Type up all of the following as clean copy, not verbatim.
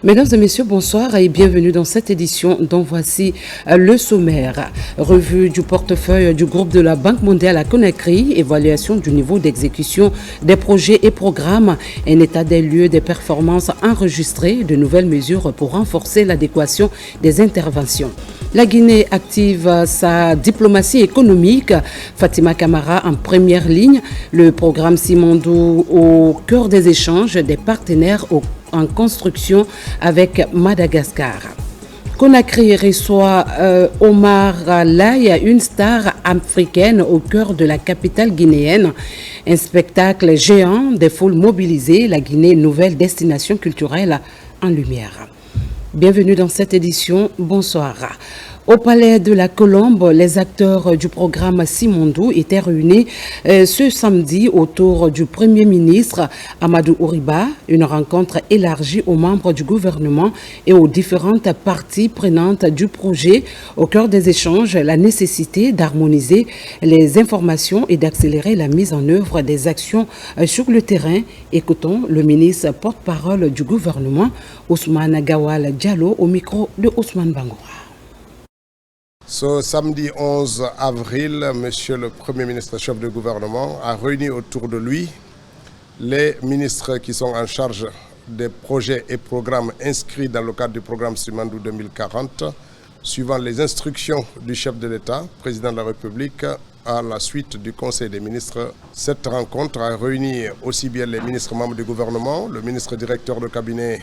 Mesdames et messieurs, bonsoir et bienvenue dans cette édition dont voici le sommaire. Revue du portefeuille du groupe de la Banque mondiale à Conakry, évaluation du niveau d'exécution des projets et programmes, un état des lieux des performances enregistrées, de nouvelles mesures pour renforcer l'adéquation des interventions. La Guinée active sa diplomatie économique. Fatima Camara en première ligne, le programme Simandou au cœur des échanges des partenaires en construction avec Madagascar. Conakry reçoit Omar Laye, une star africaine au cœur de la capitale guinéenne. Un spectacle géant, des foules mobilisées, la Guinée, nouvelle destination culturelle en lumière. Bienvenue dans cette édition, bonsoir. Au Palais de la Colombe, les acteurs du programme Simandou étaient réunis ce samedi autour du Premier ministre Amadou Ouriba, une rencontre élargie aux membres du gouvernement et aux différentes parties prenantes du projet. Au cœur des échanges, la nécessité d'harmoniser les informations et d'accélérer la mise en œuvre des actions sur le terrain. Écoutons le ministre porte-parole du gouvernement, Ousmane Gawal Diallo, au micro de Ousmane Bangoura. Ce samedi 11 avril, Monsieur le Premier ministre chef de gouvernement a réuni autour de lui les ministres qui sont en charge des projets et programmes inscrits dans le cadre du programme Simandou 2040, suivant les instructions du chef de l'État, président de la République, à la suite du Conseil des ministres. Cette rencontre a réuni aussi bien les ministres membres du gouvernement, le ministre directeur de cabinet,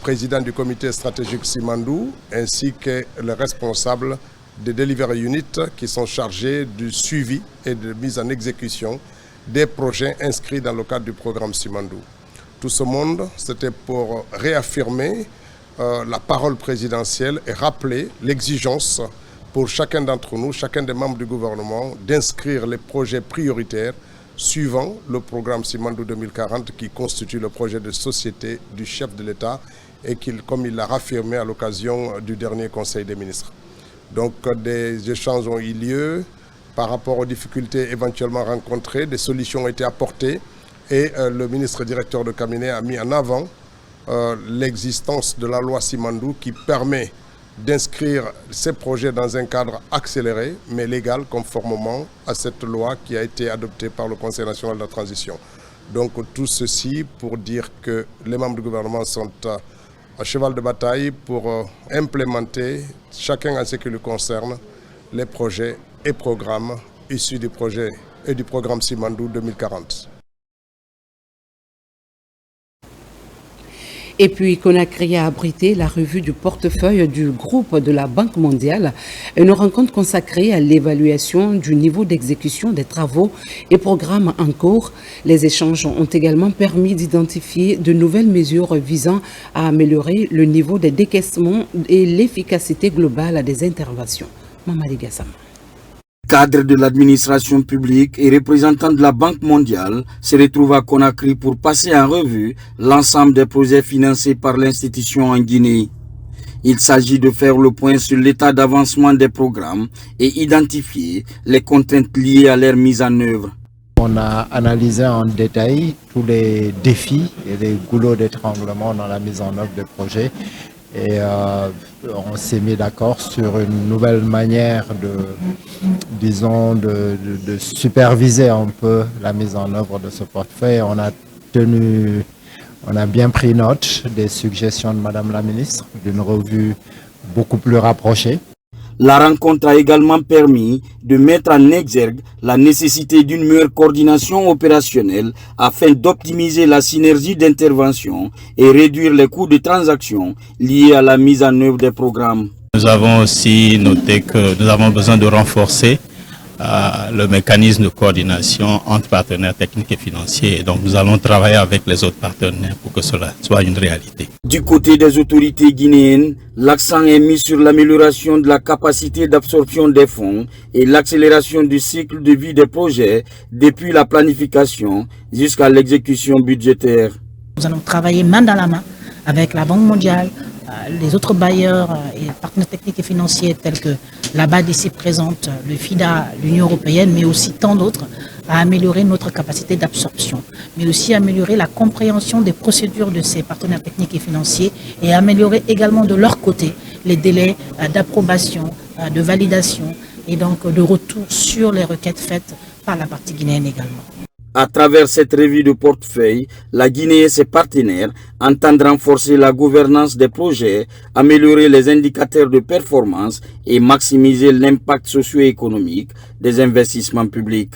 président du comité stratégique Simandou, ainsi que les responsables des Delivery Units qui sont chargés du suivi et de mise en exécution des projets inscrits dans le cadre du programme Simandou. Tout ce monde, c'était pour réaffirmer la parole présidentielle et rappeler l'exigence pour chacun d'entre nous, chacun des membres du gouvernement, d'inscrire les projets prioritaires suivant le programme Simandou 2040 qui constitue le projet de société du chef de l'État et comme il l'a raffirmé à l'occasion du dernier Conseil des ministres. Donc des échanges ont eu lieu par rapport aux difficultés éventuellement rencontrées, des solutions ont été apportées et le ministre directeur de cabinet a mis en avant l'existence de la loi Simandou qui permet d'inscrire ces projets dans un cadre accéléré mais légal conformément à cette loi qui a été adoptée par le Conseil national de la transition. Donc tout ceci pour dire que les membres du gouvernement sont à cheval de bataille pour implémenter, chacun en ce qui le concerne, les projets et programmes issus du projet et du programme Simandou 2040. Et puis, Conakry a abrité la revue du portefeuille du groupe de la Banque mondiale, une rencontre consacrée à l'évaluation du niveau d'exécution des travaux et programmes en cours. Les échanges ont également permis d'identifier de nouvelles mesures visant à améliorer le niveau des décaissements et l'efficacité globale des interventions. Mamadi Gassama. Cadre de l'administration publique et représentant de la Banque mondiale se retrouvent à Conakry pour passer en revue l'ensemble des projets financés par l'institution en Guinée. Il s'agit de faire le point sur l'état d'avancement des programmes et identifier les contraintes liées à leur mise en œuvre. On a analysé en détail tous les défis et les goulots d'étranglement dans la mise en œuvre des projets. Et on s'est mis d'accord sur une nouvelle manière de superviser un peu la mise en œuvre de ce portefeuille. On a bien pris note des suggestions de Madame la Ministre, d'une revue beaucoup plus rapprochée. La rencontre a également permis de mettre en exergue la nécessité d'une meilleure coordination opérationnelle afin d'optimiser la synergie d'intervention et réduire les coûts de transaction liés à la mise en œuvre des programmes. Nous avons aussi noté que nous avons besoin de renforcer le mécanisme de coordination entre partenaires techniques et financiers. Et donc nous allons travailler avec les autres partenaires pour que cela soit une réalité. Du côté des autorités guinéennes, l'accent est mis sur l'amélioration de la capacité d'absorption des fonds et l'accélération du cycle de vie des projets depuis la planification jusqu'à l'exécution budgétaire. Nous allons travailler main dans la main avec la Banque mondiale, les autres bailleurs et partenaires techniques et financiers tels que la BAD ici présente, le FIDA, l'Union européenne, mais aussi tant d'autres, à améliorer notre capacité d'absorption, mais aussi améliorer la compréhension des procédures de ces partenaires techniques et financiers et améliorer également de leur côté les délais d'approbation, de validation et donc de retour sur les requêtes faites par la partie guinéenne également. À travers cette revue de portefeuille, la Guinée et ses partenaires entendent renforcer la gouvernance des projets, améliorer les indicateurs de performance et maximiser l'impact socio-économique des investissements publics.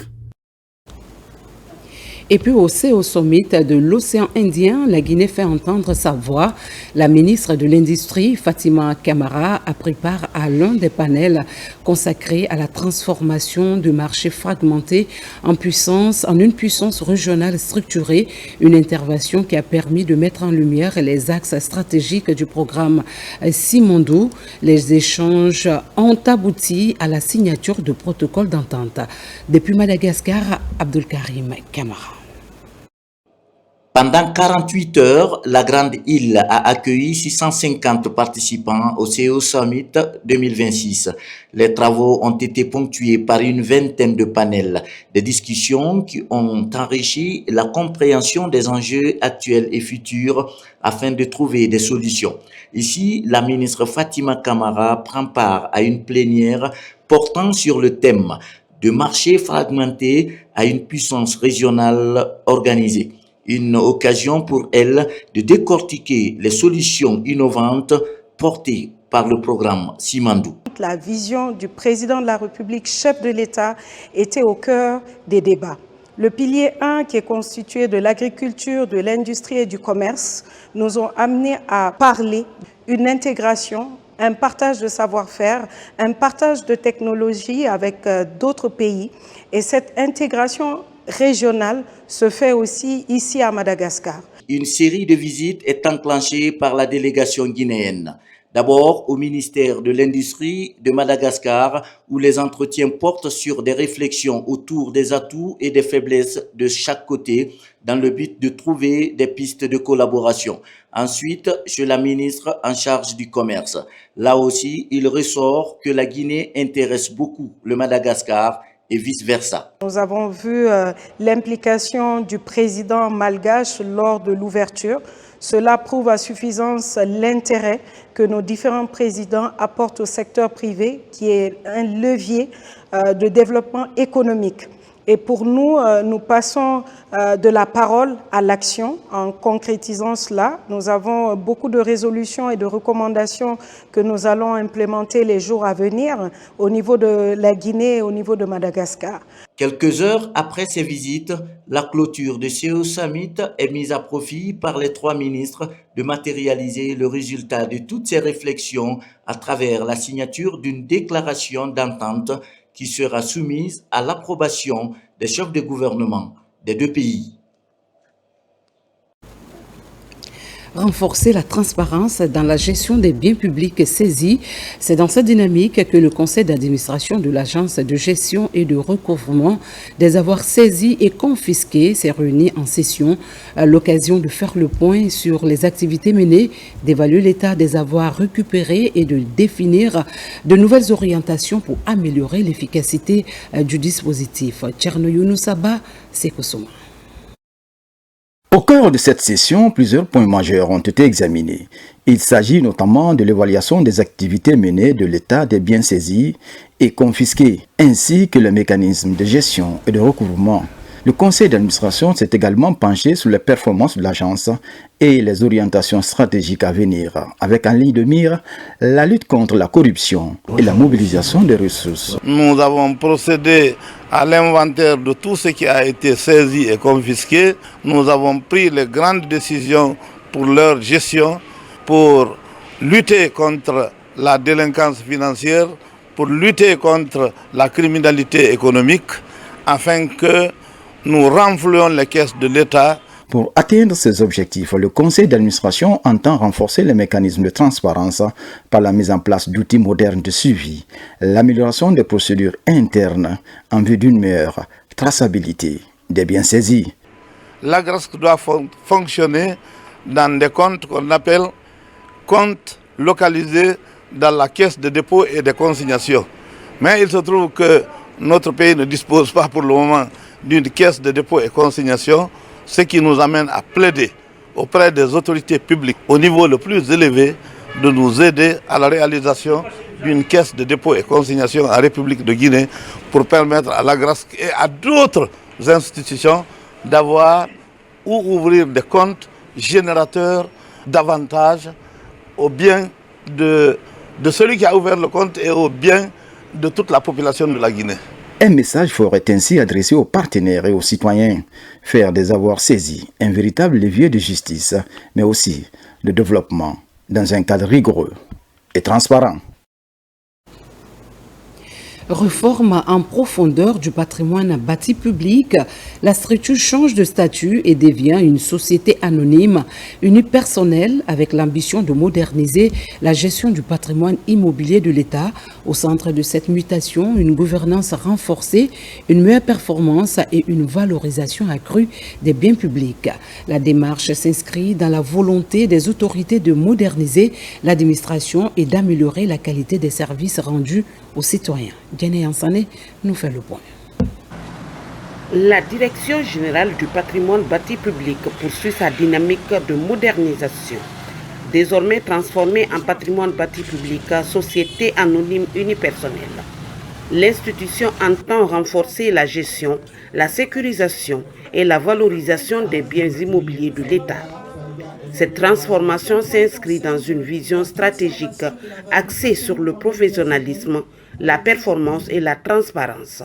Et puis au CO Summit de l'océan Indien, la Guinée fait entendre sa voix. La ministre de l'Industrie, Fatima Camara, a pris part à l'un des panels consacrés à la transformation du marché fragmenté en une puissance régionale structurée, une intervention qui a permis de mettre en lumière les axes stratégiques du programme Simandou. Les échanges ont abouti à la signature de protocoles d'entente. Depuis Madagascar, Abdulkarim Camara. Pendant 48 heures, la grande île a accueilli 650 participants au CO Summit 2026. Les travaux ont été ponctués par une vingtaine de panels, des discussions qui ont enrichi la compréhension des enjeux actuels et futurs afin de trouver des solutions. Ici, la ministre Fatima Camara prend part à une plénière portant sur le thème de marché fragmenté à une puissance régionale organisée. Une occasion pour elle de décortiquer les solutions innovantes portées par le programme Simandou. La vision du président de la République, chef de l'État, était au cœur des débats. Le pilier 1, qui est constitué de l'agriculture, de l'industrie et du commerce, nous ont amenés à parler d'une intégration, un partage de savoir-faire, un partage de technologies avec d'autres pays. Et cette intégration régionale se fait aussi ici à Madagascar. Une série de visites est enclenchée par la délégation guinéenne. D'abord au ministère de l'Industrie de Madagascar, où les entretiens portent sur des réflexions autour des atouts et des faiblesses de chaque côté, dans le but de trouver des pistes de collaboration. Ensuite, chez la ministre en charge du commerce. Là aussi, il ressort que la Guinée intéresse beaucoup le Madagascar et vice-versa. Nous avons vu l'implication du président malgache lors de l'ouverture. Cela prouve à suffisance l'intérêt que nos différents présidents apportent au secteur privé, qui est un levier de développement économique. Et pour nous, nous passons de la parole à l'action en concrétisant cela. Nous avons beaucoup de résolutions et de recommandations que nous allons implémenter les jours à venir au niveau de la Guinée et au niveau de Madagascar. Quelques heures après ces visites, la clôture du CO Summit est mise à profit par les 3 ministres de matérialiser le résultat de toutes ces réflexions à travers la signature d'une déclaration d'entente qui sera soumise à l'approbation des chefs de gouvernement des 2 pays. Renforcer la transparence dans la gestion des biens publics saisis. C'est dans cette dynamique que le conseil d'administration de l'agence de gestion et de recouvrement des avoirs saisis et confisqués s'est réuni en session à l'occasion de faire le point sur les activités menées, d'évaluer l'état des avoirs récupérés et de définir de nouvelles orientations pour améliorer l'efficacité du dispositif. Tcherno Younoussaba, Sekosoma. Au cœur de cette session, plusieurs points majeurs ont été examinés. Il s'agit notamment de l'évaluation des activités menées de l'état des biens saisis et confisqués, ainsi que le mécanisme de gestion et de recouvrement. Le conseil d'administration s'est également penché sur les performances de l'agence et les orientations stratégiques à venir, avec en ligne de mire la lutte contre la corruption et la mobilisation des ressources. Nous avons procédé à l'inventaire de tout ce qui a été saisi et confisqué. Nous avons pris les grandes décisions pour leur gestion, pour lutter contre la délinquance financière, pour lutter contre la criminalité économique, afin que nous renflouons les caisses de l'État. Pour atteindre ces objectifs, le conseil d'administration entend renforcer les mécanismes de transparence par la mise en place d'outils modernes de suivi, l'amélioration des procédures internes en vue d'une meilleure traçabilité des biens saisis. L'AGRASC doit fonctionner dans des comptes qu'on appelle comptes localisés dans la caisse de dépôt et de consignation. Mais il se trouve que notre pays ne dispose pas pour le moment d'une caisse de dépôt et consignation, ce qui nous amène à plaider auprès des autorités publiques au niveau le plus élevé de nous aider à la réalisation d'une caisse de dépôt et consignation en République de Guinée pour permettre à la Grâce et à d'autres institutions d'avoir ou ouvrir des comptes générateurs d'avantages au bien de celui qui a ouvert le compte et au bien de toute la population de la Guinée. Un message fort est ainsi adressé aux partenaires et aux citoyens. Faire des avoirs saisis, un véritable levier de justice, mais aussi de développement dans un cadre rigoureux et transparent. Réforme en profondeur du patrimoine bâti public, la structure change de statut et devient une société anonyme, unipersonnelle, avec l'ambition de moderniser la gestion du patrimoine immobilier de l'État. Au centre de cette mutation, une gouvernance renforcée, une meilleure performance et une valorisation accrue des biens publics. La démarche s'inscrit dans la volonté des autorités de moderniser l'administration et d'améliorer la qualité des services rendus aux citoyens. Diane Ansane nous fait le point. La Direction générale du patrimoine bâti public poursuit sa dynamique de modernisation. Désormais transformée en patrimoine bâti public, société anonyme unipersonnelle. L'institution entend renforcer la gestion, la sécurisation et la valorisation des biens immobiliers de l'État. Cette transformation s'inscrit dans une vision stratégique axée sur le professionnalisme, la performance et la transparence.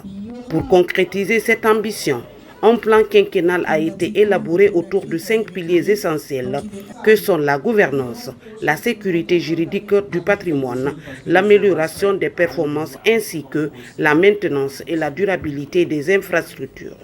Pour concrétiser cette ambition, un plan quinquennal a été élaboré autour de 5 piliers essentiels que sont la gouvernance, la sécurité juridique du patrimoine, l'amélioration des performances ainsi que la maintenance et la durabilité des infrastructures.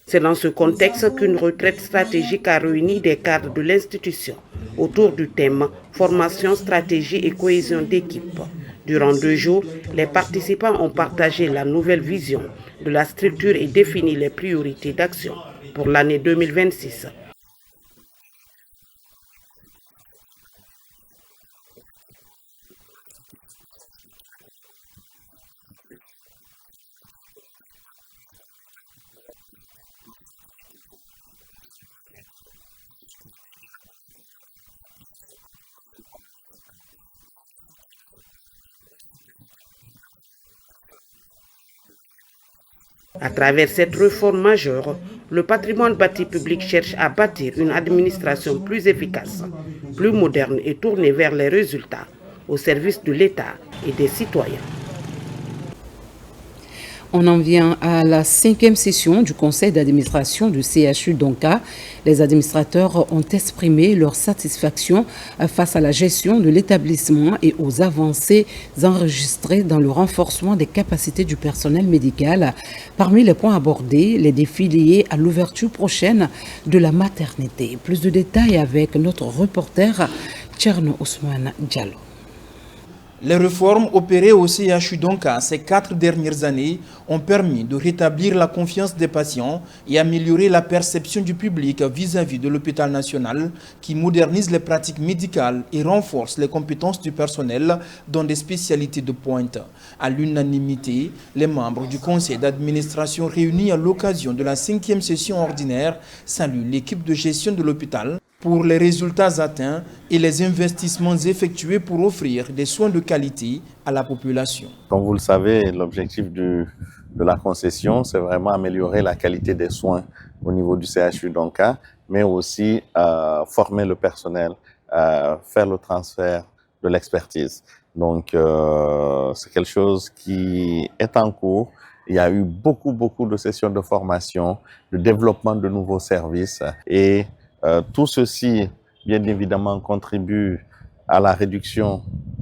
C'est dans ce contexte qu'une retraite stratégique a réuni des cadres de l'institution autour du thème « Formation, stratégie et cohésion d'équipe ». Durant 2 jours, les participants ont partagé la nouvelle vision de la structure et défini les priorités d'action pour l'année 2026. À travers cette réforme majeure, le patrimoine bâti public cherche à bâtir une administration plus efficace, plus moderne et tournée vers les résultats, au service de l'État et des citoyens. On en vient à la 5e session du conseil d'administration du CHU Donka. Les administrateurs ont exprimé leur satisfaction face à la gestion de l'établissement et aux avancées enregistrées dans le renforcement des capacités du personnel médical. Parmi les points abordés, les défis liés à l'ouverture prochaine de la maternité. Plus de détails avec notre reporter Tcherno Ousmane Diallo. Les réformes opérées au CHU Donka ces 4 dernières années ont permis de rétablir la confiance des patients et améliorer la perception du public vis-à-vis de l'hôpital national qui modernise les pratiques médicales et renforce les compétences du personnel dans des spécialités de pointe. À l'unanimité, les membres du conseil d'administration réunis à l'occasion de la 5e session ordinaire saluent l'équipe de gestion de l'hôpital pour les résultats atteints et les investissements effectués pour offrir des soins de qualité à la population. Comme vous le savez, l'objectif de la concession, c'est vraiment améliorer la qualité des soins au niveau du CHU Donka, mais aussi former le personnel, faire le transfert de l'expertise. Donc, c'est quelque chose qui est en cours. Il y a eu beaucoup de sessions de formation, de développement de nouveaux services et tout ceci, bien évidemment, contribue à la réduction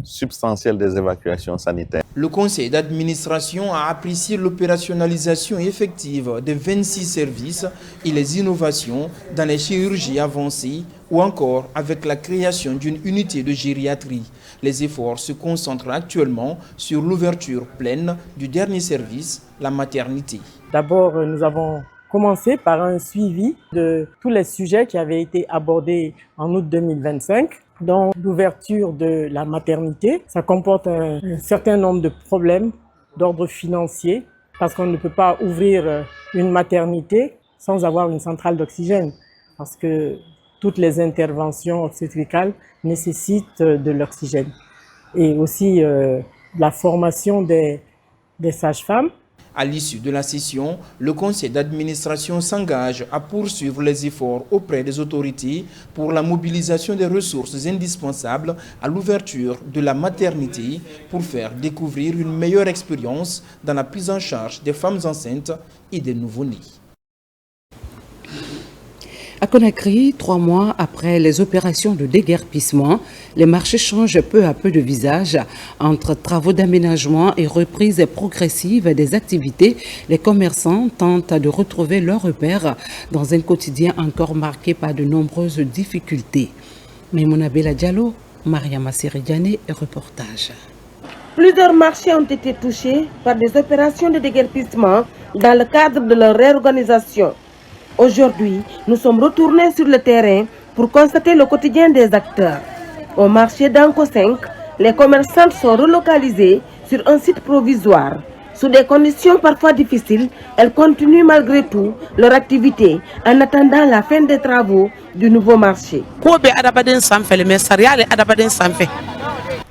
substantielle des évacuations sanitaires. Le conseil d'administration a apprécié l'opérationnalisation effective de 26 services et les innovations dans les chirurgies avancées ou encore avec la création d'une unité de gériatrie. Les efforts se concentrent actuellement sur l'ouverture pleine du dernier service, la maternité. D'abord, nous avons commencé par un suivi de tous les sujets qui avaient été abordés en août 2025. Dans l'ouverture de la maternité, ça comporte un certain nombre de problèmes d'ordre financier parce qu'on ne peut pas ouvrir une maternité sans avoir une centrale d'oxygène parce que toutes les interventions obstétricales nécessitent de l'oxygène. Et aussi la formation des sages-femmes. À l'issue de la session, le conseil d'administration s'engage à poursuivre les efforts auprès des autorités pour la mobilisation des ressources indispensables à l'ouverture de la maternité pour faire découvrir une meilleure expérience dans la prise en charge des femmes enceintes et des nouveau-nés. À Conakry, 3 mois après les opérations de déguerpissement, les marchés changent peu à peu de visage. Entre travaux d'aménagement et reprise progressive des activités, les commerçants tentent de retrouver leurs repères dans un quotidien encore marqué par de nombreuses difficultés. Maimouna Bella Diallo, Mariama Seridiane, reportage. Plusieurs marchés ont été touchés par des opérations de déguerpissement dans le cadre de leur réorganisation. Aujourd'hui, nous sommes retournés sur le terrain pour constater le quotidien des acteurs. Au marché d'Anko 5, les commerçants sont relocalisés sur un site provisoire. Sous des conditions parfois difficiles, elles continuent malgré tout leur activité en attendant la fin des travaux du nouveau marché.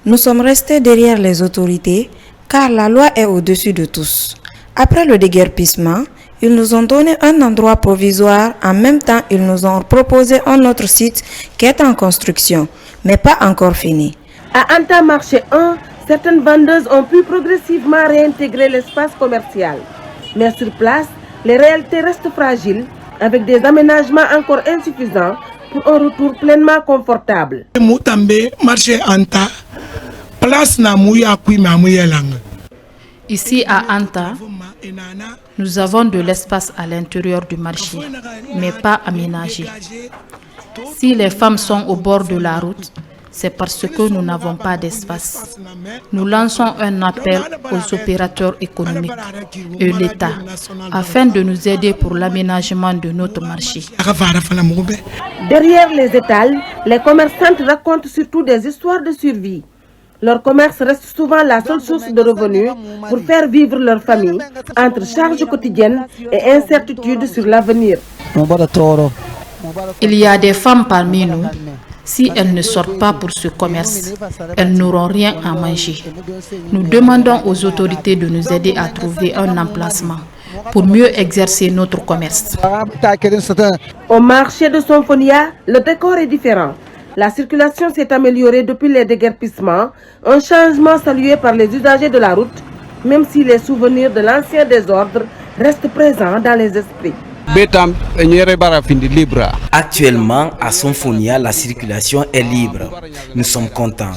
Nous sommes restés derrière les autorités car la loi est au-dessus de tous. Après le déguerpissement, ils nous ont donné un endroit provisoire, en même temps ils nous ont proposé un autre site qui est en construction, mais pas encore fini. À Anta Marché 1, certaines vendeuses ont pu progressivement réintégrer l'espace commercial. Mais sur place, les réalités restent fragiles, avec des aménagements encore insuffisants pour un retour pleinement confortable. Ici à Anta, nous avons de l'espace à l'intérieur du marché, mais pas aménagé. Si les femmes sont au bord de la route, c'est parce que nous n'avons pas d'espace. Nous lançons un appel aux opérateurs économiques et l'État afin de nous aider pour l'aménagement de notre marché. Derrière les étals, les commerçantes racontent surtout des histoires de survie. Leur commerce reste souvent la seule source de revenus pour faire vivre leur famille entre charges quotidiennes et incertitudes sur l'avenir. Il y a des femmes parmi nous. Si elles ne sortent pas pour ce commerce, elles n'auront rien à manger. Nous demandons aux autorités de nous aider à trouver un emplacement pour mieux exercer notre commerce. Au marché de Sonfonia, le décor est différent. La circulation s'est améliorée depuis les déguerpissements, un changement salué par les usagers de la route, même si les souvenirs de l'ancien désordre restent présents dans les esprits. Actuellement, à Sonfonia, la circulation est libre. Nous sommes contents.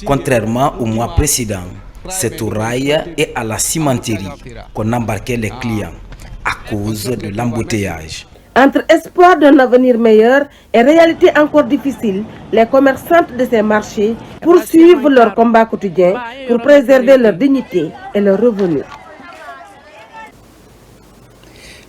Contrairement au mois précédent, c'est au rail et à la cimenterie qu'on embarquait les clients à cause de l'embouteillage. Entre espoir d'un avenir meilleur et réalité encore difficile, les commerçantes de ces marchés poursuivent leur combat quotidien pour préserver leur dignité et leurs revenus.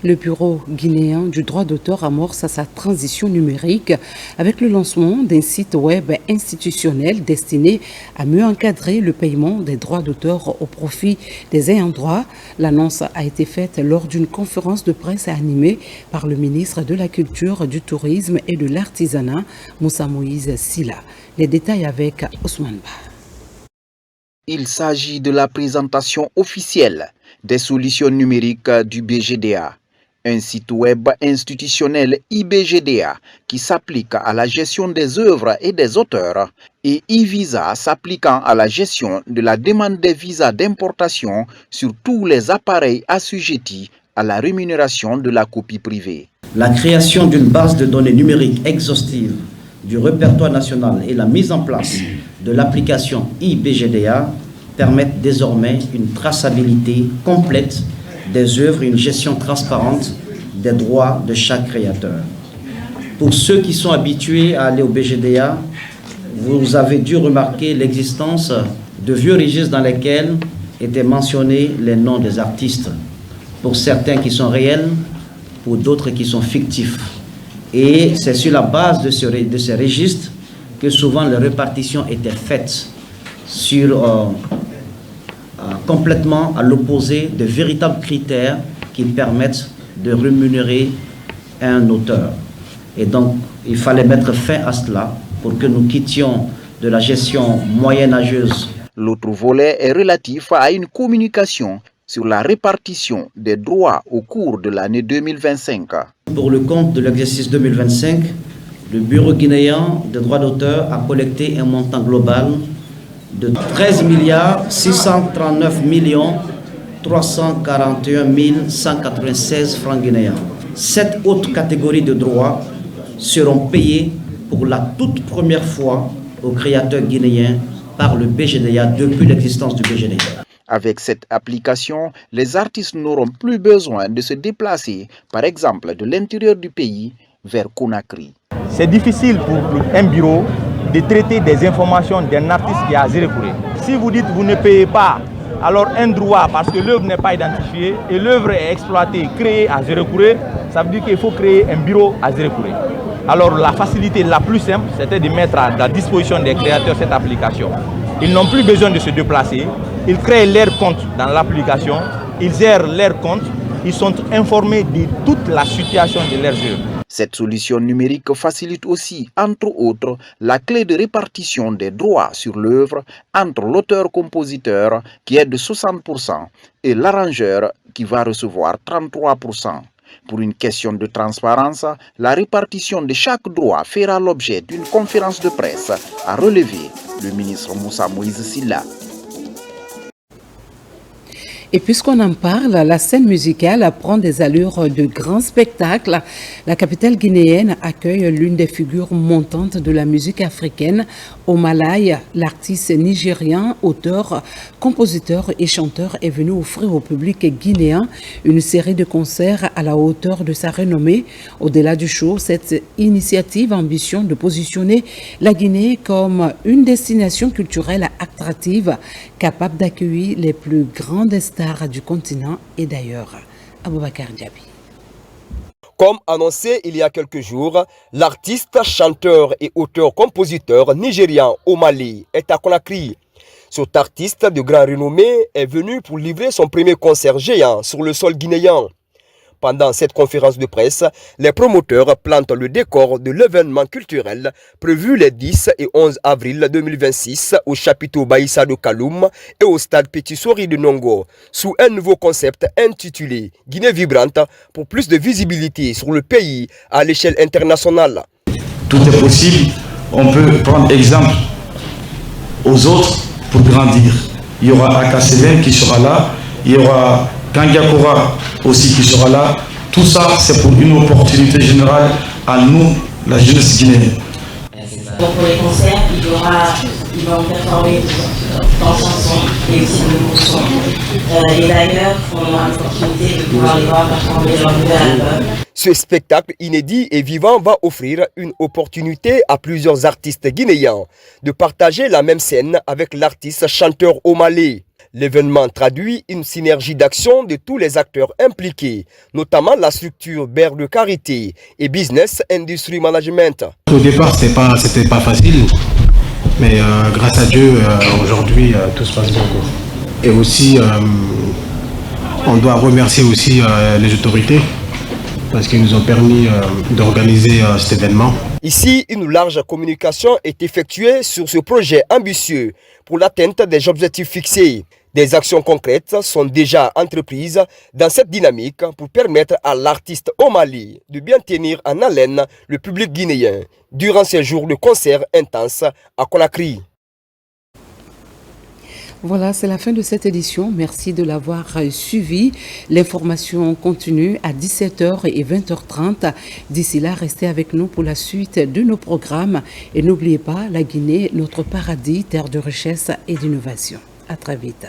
Le bureau guinéen du droit d'auteur amorce sa transition numérique avec le lancement d'un site web institutionnel destiné à mieux encadrer le paiement des droits d'auteur au profit des ayants droit. L'annonce a été faite lors d'une conférence de presse animée par le ministre de la Culture, du Tourisme et de l'Artisanat, Moussa Moïse Silla. Les détails avec Ousmane Ba. Il s'agit de la présentation officielle des solutions numériques du BGDA. Un site web institutionnel IBGDA qui s'applique à la gestion des œuvres et des auteurs et e-visa s'appliquant à la gestion de la demande des visas d'importation sur tous les appareils assujettis à la rémunération de la copie privée. La création d'une base de données numériques exhaustive du répertoire national et la mise en place de l'application IBGDA permettent désormais une traçabilité complète des œuvres et une gestion transparente des droits de chaque créateur. Pour ceux qui sont habitués à aller au BGDA, vous avez dû remarquer l'existence de vieux registres dans lesquels étaient mentionnés les noms des artistes, pour certains qui sont réels, pour d'autres qui sont fictifs. Et c'est sur la base de ces registres que souvent les répartitions étaient faites complètement à l'opposé de véritables critères qui permettent de rémunérer un auteur. Et donc, il fallait mettre fin à cela pour que nous quittions de la gestion moyenâgeuse. L'autre volet est relatif à une communication sur la répartition des droits au cours de l'année 2025. Pour le compte de l'exercice 2025, le Bureau guinéen des droits d'auteur a collecté un montant global de 13 639 341 196 francs guinéens. 7 autres catégories de droits seront payées pour la toute première fois aux créateurs guinéens par le BGDA depuis l'existence du BGDA. Avec cette application, les artistes n'auront plus besoin de se déplacer, par exemple de l'intérieur du pays vers Conakry. C'est difficile pour un bureau de traiter des informations d'un artiste qui est à Zérekouré. Si vous dites que vous ne payez pas, alors un droit parce que l'œuvre n'est pas identifiée et l'œuvre est exploitée, créée à Zérekouré, ça veut dire qu'il faut créer un bureau à Zérekouré. Alors la facilité la plus simple, c'était de mettre à la disposition des créateurs cette application. Ils n'ont plus besoin de se déplacer, ils créent leur compte dans l'application, ils gèrent leur compte, ils sont informés de toute la situation de leurs œuvres. Cette solution numérique facilite aussi, entre autres, la clé de répartition des droits sur l'œuvre entre l'auteur-compositeur qui est de 60% et l'arrangeur qui va recevoir 33%. Pour une question de transparence, la répartition de chaque droit fera l'objet d'une conférence de presse, a relevé le ministre Moussa Moïse Silla. Et puisqu'on en parle, la scène musicale prend des allures de grand spectacle. La capitale guinéenne accueille l'une des figures montantes de la musique africaine, Omalaye. L'artiste nigérien, auteur, compositeur et chanteur est venu offrir au public guinéen une série de concerts à la hauteur de sa renommée. Au-delà du show, cette initiative ambitionne de positionner la Guinée comme une destination culturelle attractive, capable d'accueillir les plus grandes stars du continent et d'ailleurs. Aboubakar Diaby. Comme annoncé il y a quelques jours, l'artiste, chanteur et auteur-compositeur nigérian Omalaye est à Conakry. Cet artiste de grand renommée est venu pour livrer son premier concert géant sur le sol guinéen. Pendant cette conférence de presse, les promoteurs plantent le décor de l'événement culturel prévu les 10 et 11 avril 2026 au chapiteau Baïssa de Kaloum et au stade Petit Sori de Nongo, sous un nouveau concept intitulé Guinée vibrante pour plus de visibilité sur le pays à l'échelle internationale. Tout est possible, on peut prendre exemple aux autres pour grandir. Il y aura Akaselem qui sera là, il y aura Kangiakora aussi qui sera là. Tout ça, c'est pour une opportunité générale à nous, la jeunesse guinéenne. Donc pour les concerts, ils vont performer dans chansons et aussi de chansons. Et d'ailleurs, on aura l'opportunité de pouvoir les voir performer leur nouvel album. Ce spectacle inédit et vivant va offrir une opportunité à plusieurs artistes guinéens de partager la même scène avec l'artiste chanteur Omalaye. L'événement traduit une synergie d'action de tous les acteurs impliqués, notamment la structure Beurre de Carité et Business Industry Management. Au départ, c'était pas facile, mais grâce à Dieu, aujourd'hui, tout se passe bien. Et aussi, on doit remercier aussi les autorités parce qu'ils nous ont permis d'organiser cet événement. Ici, une large communication est effectuée sur ce projet ambitieux pour l'atteinte des objectifs fixés. Des actions concrètes sont déjà entreprises dans cette dynamique pour permettre à l'artiste Omalaye de bien tenir en haleine le public guinéen durant ces jours de concert intense à Conakry. Voilà, c'est la fin de cette édition. Merci de l'avoir suivi. L'information continue à 17h et 20h30. D'ici là, restez avec nous pour la suite de nos programmes. Et n'oubliez pas, la Guinée, notre paradis, terre de richesse et d'innovation. À très vite.